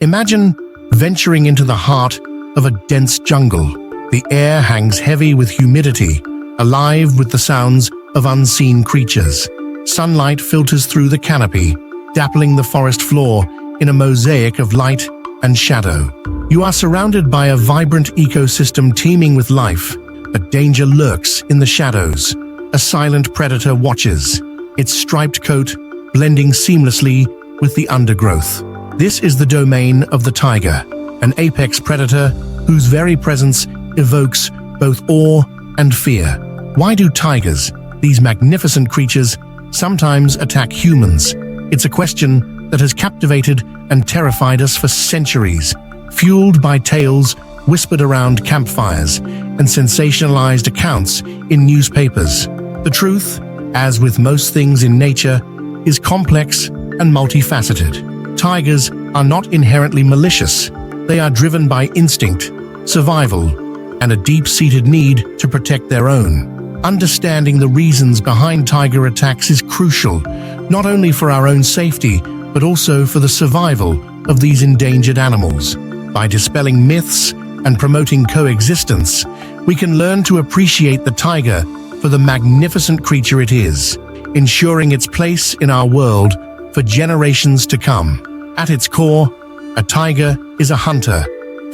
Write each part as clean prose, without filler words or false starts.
Imagine venturing into the heart of a dense jungle. The air hangs heavy with humidity, alive with the sounds of unseen creatures. Sunlight filters through the canopy, dappling the forest floor in a mosaic of light and shadow. You are surrounded by a vibrant ecosystem teeming with life, but danger lurks in the shadows. A silent predator watches, its striped coat blending seamlessly with the undergrowth. This is the domain of the tiger, an apex predator whose very presence evokes both awe and fear. Why do tigers, these magnificent creatures, sometimes attack humans? It's a question that has captivated and terrified us for centuries, fueled by tales whispered around campfires and sensationalized accounts in newspapers. The truth, as with most things in nature, is complex and multifaceted. Tigers are not inherently malicious. They are driven by instinct, survival, and a deep-seated need to protect their own. Understanding the reasons behind tiger attacks is crucial, not only for our own safety, but also for the survival of these endangered animals. By dispelling myths and promoting coexistence, we can learn to appreciate the tiger for the magnificent creature it is, ensuring its place in our world for generations to come. At its core, a tiger is a hunter,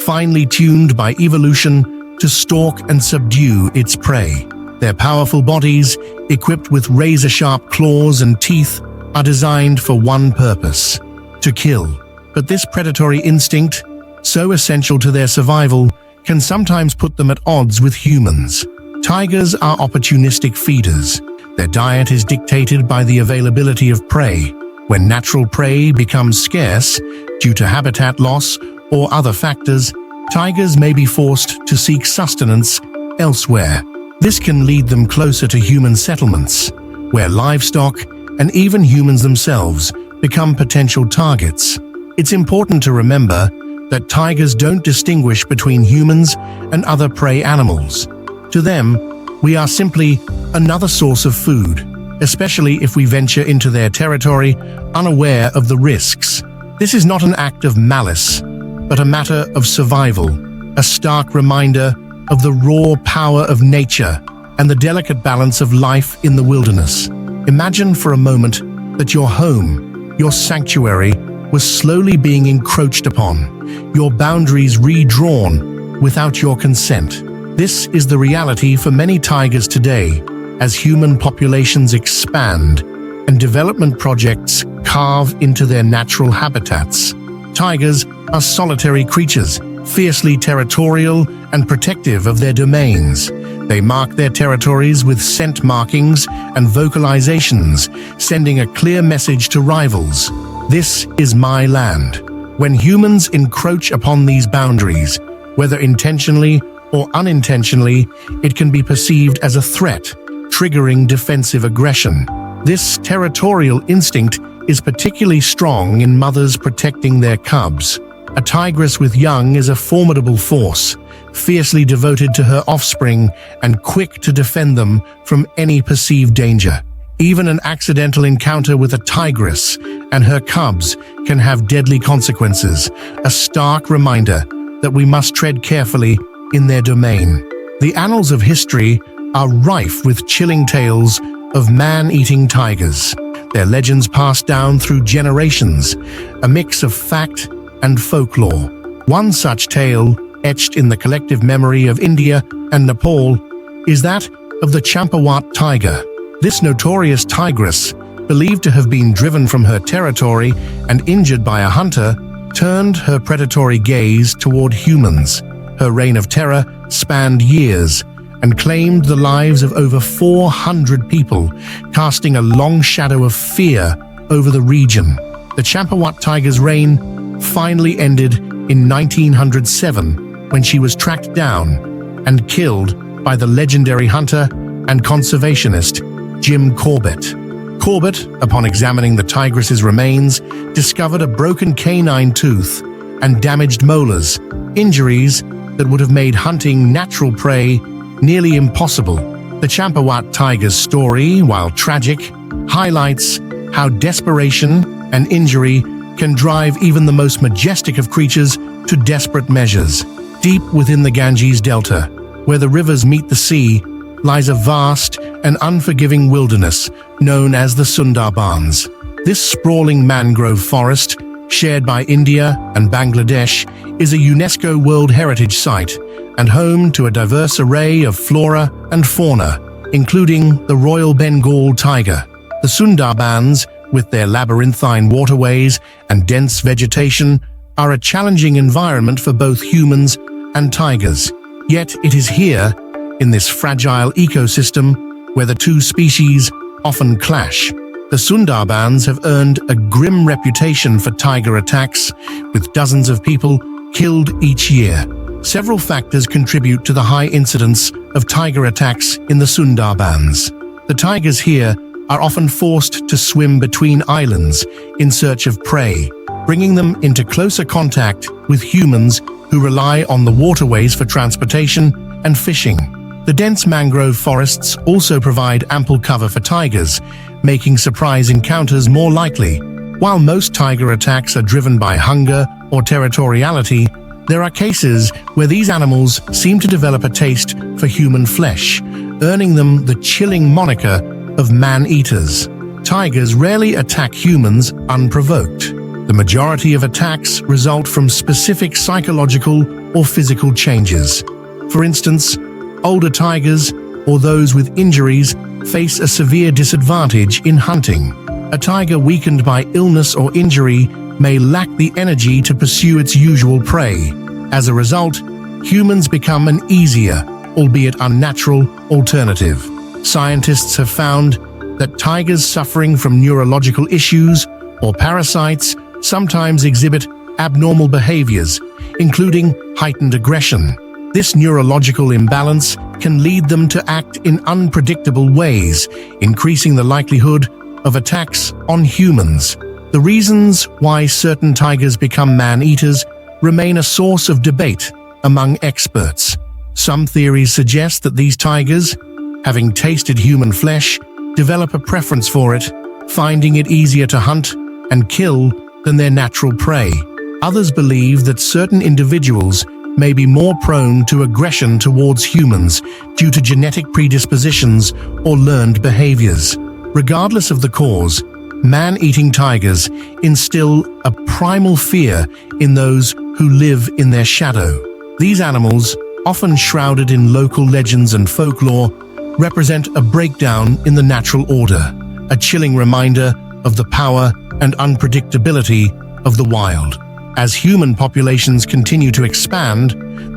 finely tuned by evolution to stalk and subdue its prey. Their powerful bodies, equipped with razor-sharp claws and teeth, are designed for one purpose: to kill. But this predatory instinct, so essential to their survival, can sometimes put them at odds with humans. Tigers are opportunistic feeders. Their diet is dictated by the availability of prey. When natural prey becomes scarce due to habitat loss or other factors, tigers may be forced to seek sustenance elsewhere. This can lead them closer to human settlements, where livestock and even humans themselves become potential targets. It's important to remember that tigers don't distinguish between humans and other prey animals. To them, we are simply another source of food, especially if we venture into their territory unaware of the risks. This is not an act of malice, but a matter of survival, a stark reminder of the raw power of nature and the delicate balance of life in the wilderness. Imagine for a moment that your home, your sanctuary, was slowly being encroached upon, your boundaries redrawn without your consent. This is the reality for many tigers today, as human populations expand and development projects carve into their natural habitats. Tigers are solitary creatures, fiercely territorial and protective of their domains. They mark their territories with scent markings and vocalizations, sending a clear message to rivals: "This is my land." When humans encroach upon these boundaries, whether intentionally or unintentionally, it can be perceived as a threat, triggering defensive aggression. This territorial instinct is particularly strong in mothers protecting their cubs. A tigress with young is a formidable force, fiercely devoted to her offspring and quick to defend them from any perceived danger. Even an accidental encounter with a tigress and her cubs can have deadly consequences, a stark reminder that we must tread carefully in their domain. The annals of history are rife with chilling tales of man-eating tigers, their legends passed down through generations, a mix of fact and folklore. One such tale, etched in the collective memory of India and Nepal, is that of the Champawat tiger. This notorious tigress, believed to have been driven from her territory and injured by a hunter, turned her predatory gaze toward humans. Her reign of terror spanned years and claimed the lives of over 400 people, casting a long shadow of fear over the region. The Champawat tiger's reign finally ended in 1907 when she was tracked down and killed by the legendary hunter and conservationist Jim Corbett. Corbett, upon examining the tigress's remains, discovered a broken canine tooth and damaged molars, injuries that would have made hunting natural prey nearly impossible. The Champawat tiger's story, while tragic, highlights how desperation and injury can drive even the most majestic of creatures to desperate measures. Deep within the Ganges Delta, where the rivers meet the sea, lies a vast and unforgiving wilderness known as the Sundarbans. This sprawling mangrove forest, shared by India and Bangladesh, is a UNESCO World Heritage Site and home to a diverse array of flora and fauna, including the Royal Bengal tiger. The Sundarbans, with their labyrinthine waterways and dense vegetation, are a challenging environment for both humans and tigers. Yet it is here, in this fragile ecosystem, where the two species often clash. The Sundarbans have earned a grim reputation for tiger attacks, with dozens of people killed each year. Several factors contribute to the high incidence of tiger attacks in the Sundarbans. The tigers here are often forced to swim between islands in search of prey, bringing them into closer contact with humans who rely on the waterways for transportation and fishing. The dense mangrove forests also provide ample cover for tigers, making surprise encounters more likely. While most tiger attacks are driven by hunger or territoriality, there are cases where these animals seem to develop a taste for human flesh, earning them the chilling moniker of man-eaters. Tigers rarely attack humans unprovoked. The majority of attacks result from specific psychological or physical changes. For instance, older tigers or those with injuries face a severe disadvantage in hunting. A tiger weakened by illness or injury may lack the energy to pursue its usual prey. As a result, humans become an easier, albeit unnatural, alternative. Scientists have found that tigers suffering from neurological issues or parasites sometimes exhibit abnormal behaviors, including heightened aggression. This neurological imbalance can lead them to act in unpredictable ways, increasing the likelihood of attacks on humans. The reasons why certain tigers become man-eaters remain a source of debate among experts. Some theories suggest that these tigers, having tasted human flesh, develop a preference for it, finding it easier to hunt and kill than their natural prey. Others believe that certain individuals may be more prone to aggression towards humans due to genetic predispositions or learned behaviors. Regardless of the cause, man-eating tigers instill a primal fear in those who live in their shadow. These animals, often shrouded in local legends and folklore, represent a breakdown in the natural order, a chilling reminder of the power and unpredictability of the wild. As human populations continue to expand,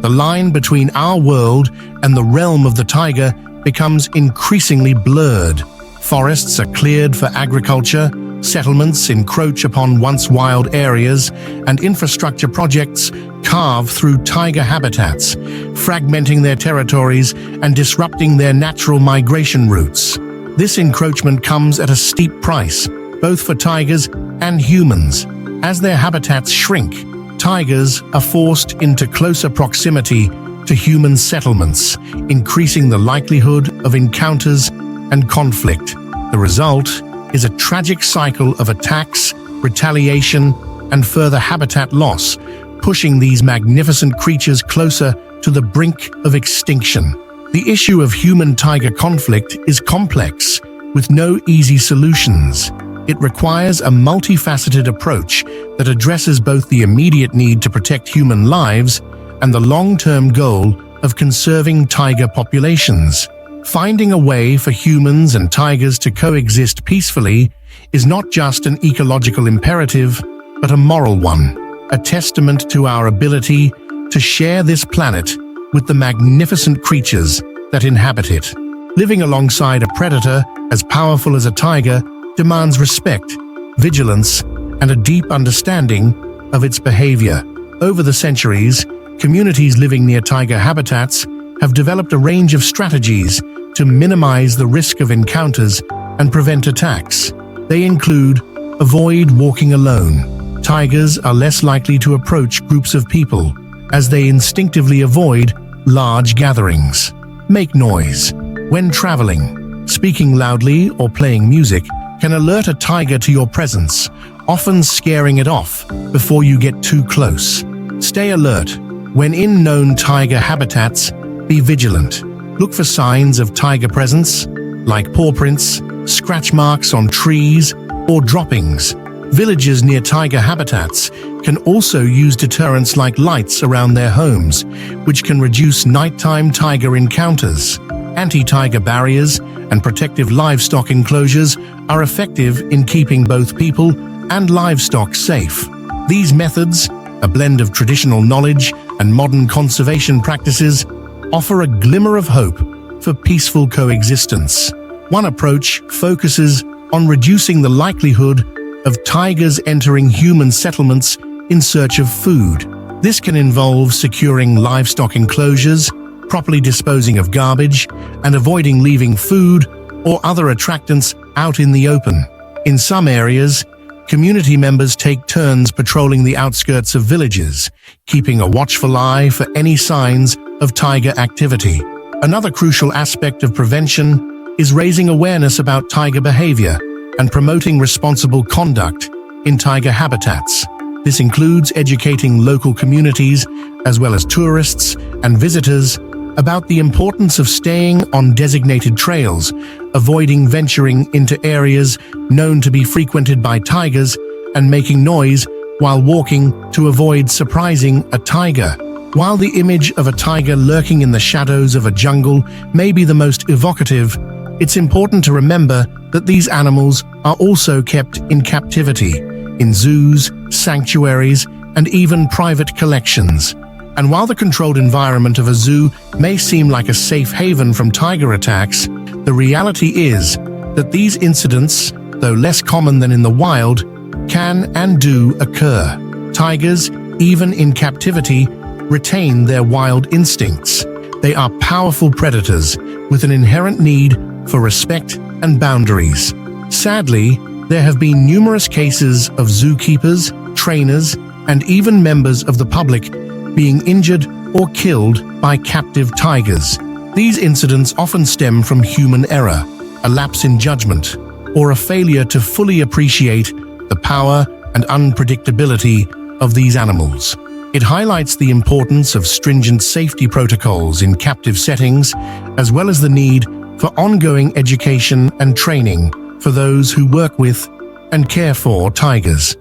the line between our world and the realm of the tiger becomes increasingly blurred. Forests are cleared for agriculture, settlements encroach upon once wild areas, and infrastructure projects carve through tiger habitats, fragmenting their territories and disrupting their natural migration routes. This encroachment comes at a steep price, both for tigers and humans. As their habitats shrink, tigers are forced into closer proximity to human settlements, increasing the likelihood of encounters and conflict. The result is a tragic cycle of attacks, retaliation, and further habitat loss, pushing these magnificent creatures closer to the brink of extinction. The issue of human-tiger conflict is complex, with no easy solutions. It requires a multifaceted approach that addresses both the immediate need to protect human lives and the long-term goal of conserving tiger populations. Finding a way for humans and tigers to coexist peacefully is not just an ecological imperative, but a moral one, a testament to our ability to share this planet with the magnificent creatures that inhabit it. Living alongside a predator as powerful as a tiger demands respect, vigilance, and a deep understanding of its behavior. Over the centuries, communities living near tiger habitats have developed a range of strategies to minimize the risk of encounters and prevent attacks. They include: avoid walking alone. Tigers are less likely to approach groups of people, as they instinctively avoid large gatherings. Make noise. When traveling, speaking loudly or playing music can alert a tiger to your presence, often scaring it off before you get too close. Stay alert. When in known tiger habitats, be vigilant. Look for signs of tiger presence, like paw prints, scratch marks on trees, or droppings. Villagers near tiger habitats can also use deterrents like lights around their homes, which can reduce nighttime tiger encounters. Anti-tiger barriers and protective livestock enclosures are effective in keeping both people and livestock safe. These methods, a blend of traditional knowledge and modern conservation practices, offer a glimmer of hope for peaceful coexistence. One approach focuses on reducing the likelihood of tigers entering human settlements in search of food. This can involve securing livestock enclosures, properly disposing of garbage, and avoiding leaving food or other attractants out in the open. In some areas, community members take turns patrolling the outskirts of villages, keeping a watchful eye for any signs of tiger activity. Another crucial aspect of prevention is raising awareness about tiger behavior and promoting responsible conduct in tiger habitats. This includes educating local communities, as well as tourists and visitors, about the importance of staying on designated trails, avoiding venturing into areas known to be frequented by tigers, and making noise while walking to avoid surprising a tiger. While the image of a tiger lurking in the shadows of a jungle may be the most evocative, it's important to remember that these animals are also kept in captivity, in zoos, sanctuaries, and even private collections. And while the controlled environment of a zoo may seem like a safe haven from tiger attacks, the reality is that these incidents, though less common than in the wild, can and do occur. Tigers, even in captivity, retain their wild instincts. They are powerful predators with an inherent need for respect and boundaries. Sadly, there have been numerous cases of zookeepers, trainers, and even members of the public being injured or killed by captive tigers. These incidents often stem from human error, a lapse in judgment, or a failure to fully appreciate the power and unpredictability of these animals. It highlights the importance of stringent safety protocols in captive settings, as well as the need for ongoing education and training for those who work with and care for tigers.